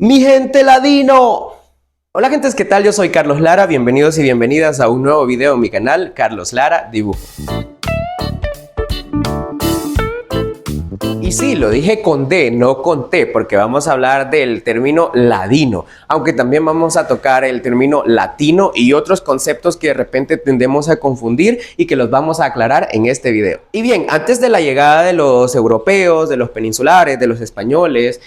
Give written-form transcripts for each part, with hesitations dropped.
Mi gente ladino. Hola gentes, ¿qué tal? Yo soy Carlos Lara, bienvenidos y bienvenidas a un nuevo video en mi canal, Carlos Lara Dibujo. Y sí, lo dije con D, no con T, porque vamos a hablar del término ladino, aunque también vamos a tocar el término latino y otros conceptos que de repente tendemos a confundir y que los vamos a aclarar en este video. Y bien, antes de la llegada de los europeos, de los peninsulares, de los españoles,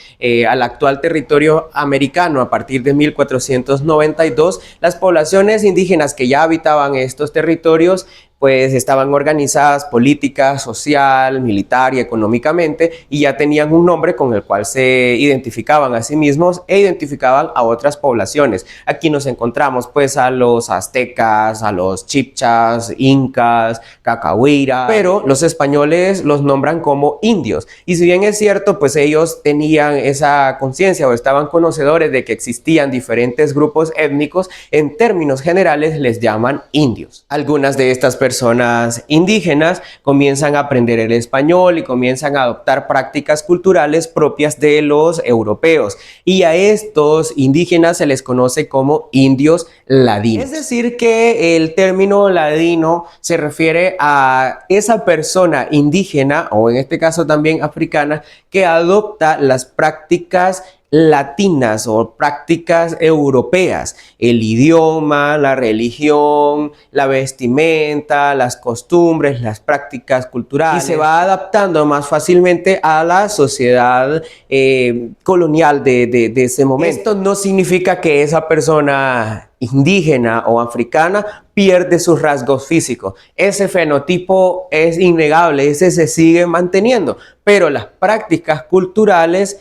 al actual territorio americano a partir de 1492, las poblaciones indígenas que ya habitaban estos territorios pues estaban organizadas política, social, militar y económicamente y ya tenían un nombre con el cual se identificaban a sí mismos e identificaban a otras poblaciones. Aquí nos encontramos pues a los aztecas, a los chibchas, incas, cacahuiras, pero los españoles los nombran como indios. Y si bien es cierto, pues ellos tenían esa conciencia o estaban conocedores de que existían diferentes grupos étnicos, en términos generales les llaman indios. Algunas de estas personas indígenas comienzan a aprender el español y comienzan a adoptar prácticas culturales propias de los europeos, y a estos indígenas se les conoce como indios ladinos. Es decir, que el término ladino se refiere a esa persona indígena, o en este caso también africana, que adopta las prácticas latinas o prácticas europeas, el idioma, la religión, la vestimenta, las costumbres, las prácticas culturales, y se va adaptando más fácilmente a la sociedad colonial de ese momento. Esto no significa que esa persona indígena o africana pierde sus rasgos físicos. Ese fenotipo es innegable, ese se sigue manteniendo, pero las prácticas culturales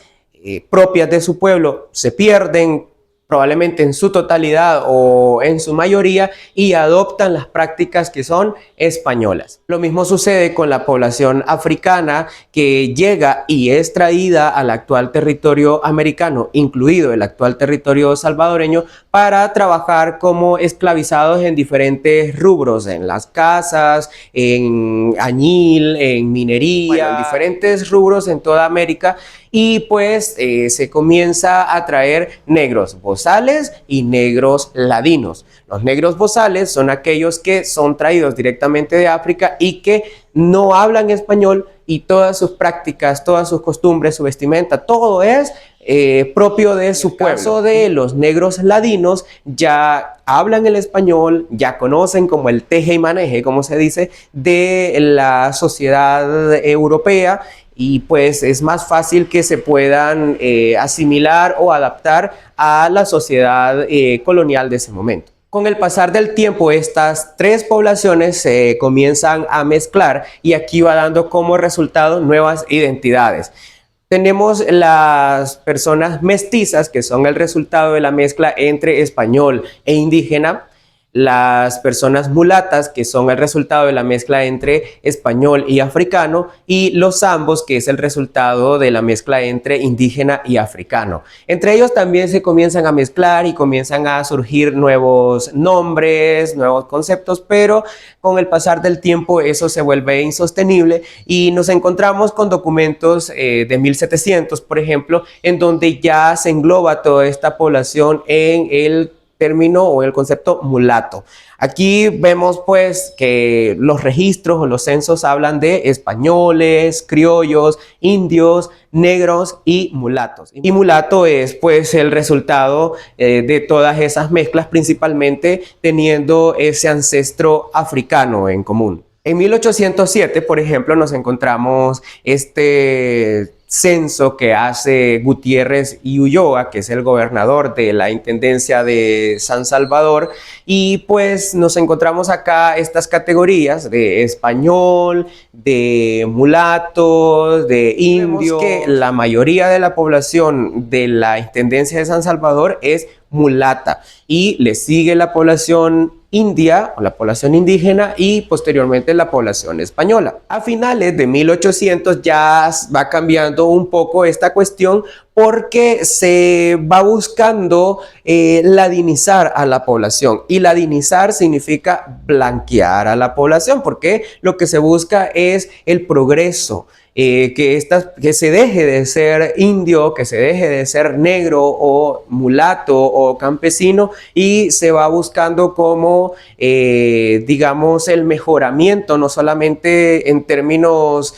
propias de su pueblo se pierden probablemente en su totalidad o en su mayoría y adoptan las prácticas que son españolas. Lo mismo sucede con la población africana que llega y es traída al actual territorio americano, incluido el actual territorio salvadoreño, para trabajar como esclavizados en diferentes rubros, en las casas, en añil, en minería, en diferentes rubros en toda América. Y pues se comienza a traer negros bozales y negros ladinos. Los negros bozales son aquellos que son traídos directamente de África y que no hablan español, y todas sus prácticas, todas sus costumbres, su vestimenta, todo es propio de su pueblo. En el caso de los negros ladinos, ya hablan el español, ya conocen como el teje y maneje, como se dice, de la sociedad europea, y pues es más fácil que se puedan asimilar o adaptar a la sociedad colonial de ese momento. Con el pasar del tiempo, estas tres poblaciones se comienzan a mezclar y aquí va dando como resultado nuevas identidades. Tenemos las personas mestizas, que son el resultado de la mezcla entre español e indígena. Las personas mulatas, que son el resultado de la mezcla entre español y africano, y los zambos, que es el resultado de la mezcla entre indígena y africano. Entre ellos también se comienzan a mezclar y comienzan a surgir nuevos nombres, nuevos conceptos, pero con el pasar del tiempo eso se vuelve insostenible y nos encontramos con documentos de 1700, por ejemplo, en donde ya se engloba toda esta población en el término o el concepto mulato. Aquí vemos pues que los registros o los censos hablan de españoles, criollos, indios, negros y mulatos. Y mulato es pues el resultado de todas esas mezclas, principalmente teniendo ese ancestro africano en común. En 1807, por ejemplo, nos encontramos este censo que hace Gutiérrez y Ulloa, que es el gobernador de la Intendencia de San Salvador, y pues nos encontramos acá estas categorías de español, de mulatos, de indio. Vemos que la mayoría de la población de la Intendencia de San Salvador es mulata, y le sigue la población india o la población indígena y posteriormente la población española. A finales de 1800 ya va cambiando un poco esta cuestión, porque se va buscando ladinizar a la población, y ladinizar significa blanquear a la población, porque lo que se busca es el progreso, que se deje de ser indio, que se deje de ser negro o mulato o campesino y se va buscando como, digamos, el mejoramiento, no solamente en términos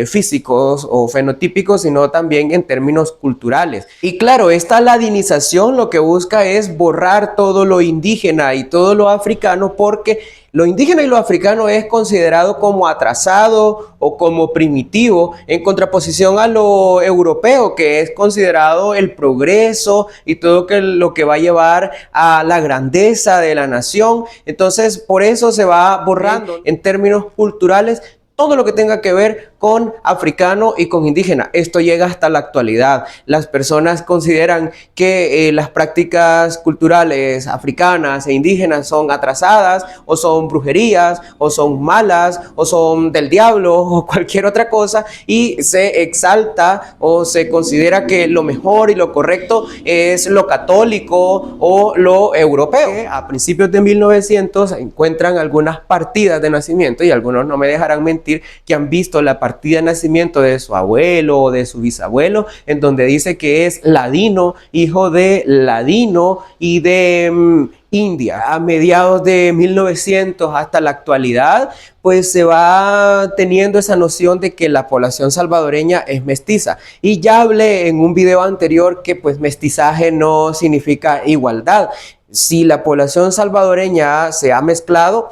físicos o fenotípicos, sino también en términos culturales. Y claro, esta ladinización lo que busca es borrar todo lo indígena y todo lo africano, porque lo indígena y lo africano es considerado como atrasado o como primitivo, en contraposición a lo europeo, que es considerado el progreso y todo lo que va a llevar a la grandeza de la nación. Entonces, por eso se va borrando en términos culturales todo lo que tenga que ver con africano y con indígena. Esto llega hasta la actualidad. Las personas consideran que las prácticas culturales africanas e indígenas son atrasadas, o son brujerías, o son malas, o son del diablo, o cualquier otra cosa, y se exalta o se considera que lo mejor y lo correcto es lo católico o lo europeo. A principios de 1900 encuentran algunas partidas de nacimiento, y algunos no me dejarán mentir, que han visto la partida de nacimiento de su abuelo o de su bisabuelo, en donde dice que es ladino, hijo de ladino y de India. A mediados de 1900 hasta la actualidad, pues se va teniendo esa noción de que la población salvadoreña es mestiza. Y ya hablé en un video anterior que pues mestizaje no significa igualdad. Si la población salvadoreña se ha mezclado,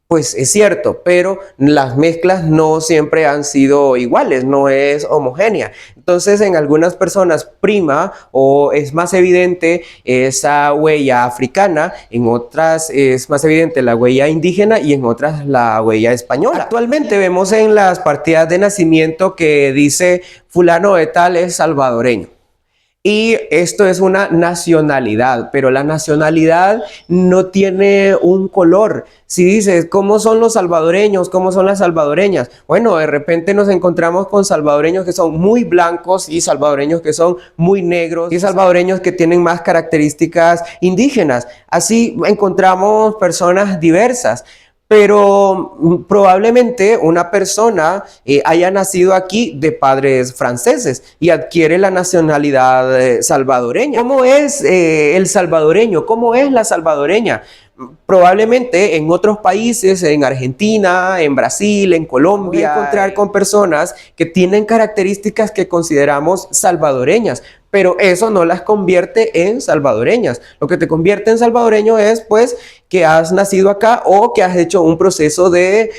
pues es cierto, pero las mezclas no siempre han sido iguales, no es homogénea. Entonces, en algunas personas prima o es más evidente esa huella africana, en otras es más evidente la huella indígena y en otras la huella española. Actualmente vemos en las partidas de nacimiento que dice fulano de tal es salvadoreño. Y esto es una nacionalidad, pero la nacionalidad no tiene un color. Si dices, ¿cómo son los salvadoreños? ¿Cómo son las salvadoreñas? Bueno, de repente nos encontramos con salvadoreños que son muy blancos y salvadoreños que son muy negros y salvadoreños que tienen más características indígenas. Así encontramos personas diversas. Pero probablemente una persona haya nacido aquí de padres franceses y adquiere la nacionalidad salvadoreña. ¿Cómo es el salvadoreño? ¿Cómo es la salvadoreña? Probablemente en otros países, en Argentina, en Brasil, en Colombia, encontrar con personas que tienen características que consideramos salvadoreñas, pero eso no las convierte en salvadoreñas. Lo que te convierte en salvadoreño es pues que has nacido acá o que has hecho un proceso de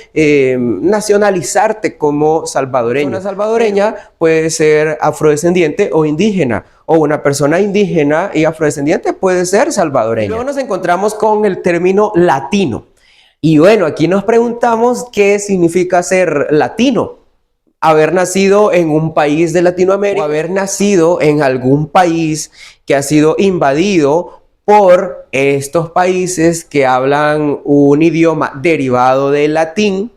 nacionalizarte como salvadoreño. Una salvadoreña puede ser afrodescendiente o indígena, o una persona indígena y afrodescendiente puede ser salvadoreña. Y luego nos encontramos con el término latino. Y bueno, aquí nos preguntamos qué significa ser latino. Haber nacido en un país de Latinoamérica o haber nacido en algún país que ha sido invadido por estos países que hablan un idioma derivado del latín.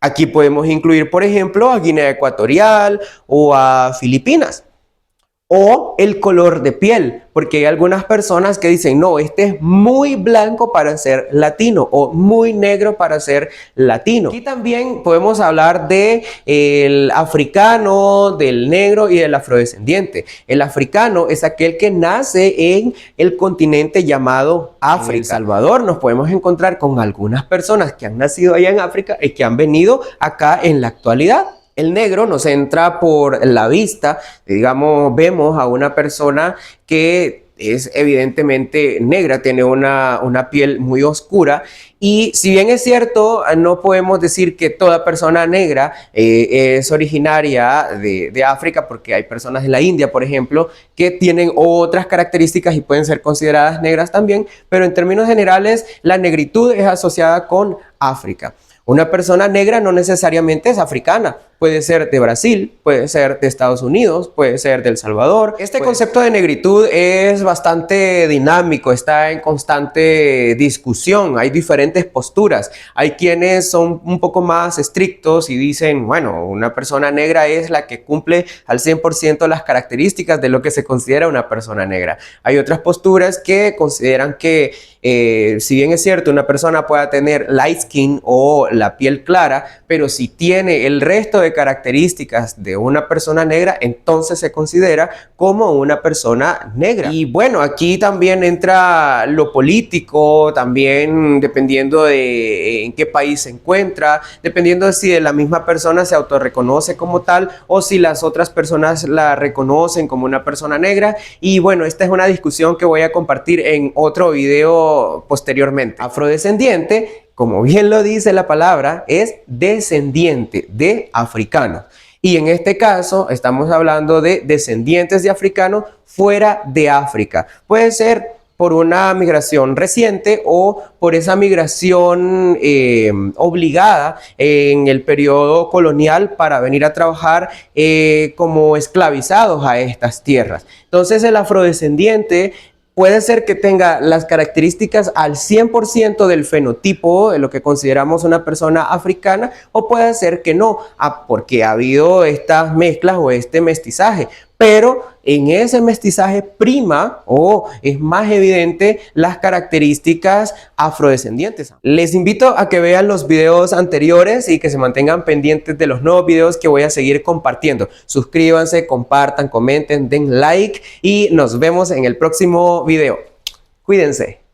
Aquí podemos incluir, por ejemplo, a Guinea Ecuatorial o a Filipinas. O el color de piel, porque hay algunas personas que dicen, no, este es muy blanco para ser latino o muy negro para ser latino. Aquí también podemos hablar del africano, del negro y del afrodescendiente. El africano es aquel que nace en el continente llamado África. En El Salvador nos podemos encontrar con algunas personas que han nacido allá en África y que han venido acá en la actualidad. El negro nos entra por la vista, digamos, vemos a una persona que es evidentemente negra, tiene una piel muy oscura, y si bien es cierto, no podemos decir que toda persona negra es originaria de África, porque hay personas de la India, por ejemplo, que tienen otras características y pueden ser consideradas negras también, pero en términos generales, la negritud es asociada con África. Una persona negra no necesariamente es africana, puede ser de Brasil, puede ser de Estados Unidos, puede ser de El Salvador. Este concepto de negritud es bastante dinámico, está en constante discusión, hay diferentes posturas. Hay quienes son un poco más estrictos y dicen, bueno, una persona negra es la que cumple al 100% las características de lo que se considera una persona negra. Hay otras posturas que consideran que si bien es cierto, una persona pueda tener light skin o la piel clara, pero si tiene el resto de de características de una persona negra, entonces se considera como una persona negra. Y bueno, aquí también entra lo político, también dependiendo de en qué país se encuentra, dependiendo de si la misma persona se autorreconoce como tal o si las otras personas la reconocen como una persona negra. Y bueno, esta es una discusión que voy a compartir en otro video posteriormente. Afrodescendiente, como bien lo dice la palabra, es descendiente de africanos. Y en este caso estamos hablando de descendientes de africanos fuera de África. Puede ser por una migración reciente o por esa migración obligada en el periodo colonial para venir a trabajar como esclavizados a estas tierras. Entonces el afrodescendiente puede ser que tenga las características al 100% del fenotipo de lo que consideramos una persona africana, o puede ser que no, porque ha habido estas mezclas o este mestizaje. Pero en ese mestizaje prima o es más evidente las características afrodescendientes. Les invito a que vean los videos anteriores y que se mantengan pendientes de los nuevos videos que voy a seguir compartiendo. Suscríbanse, compartan, comenten, den like y nos vemos en el próximo video. Cuídense.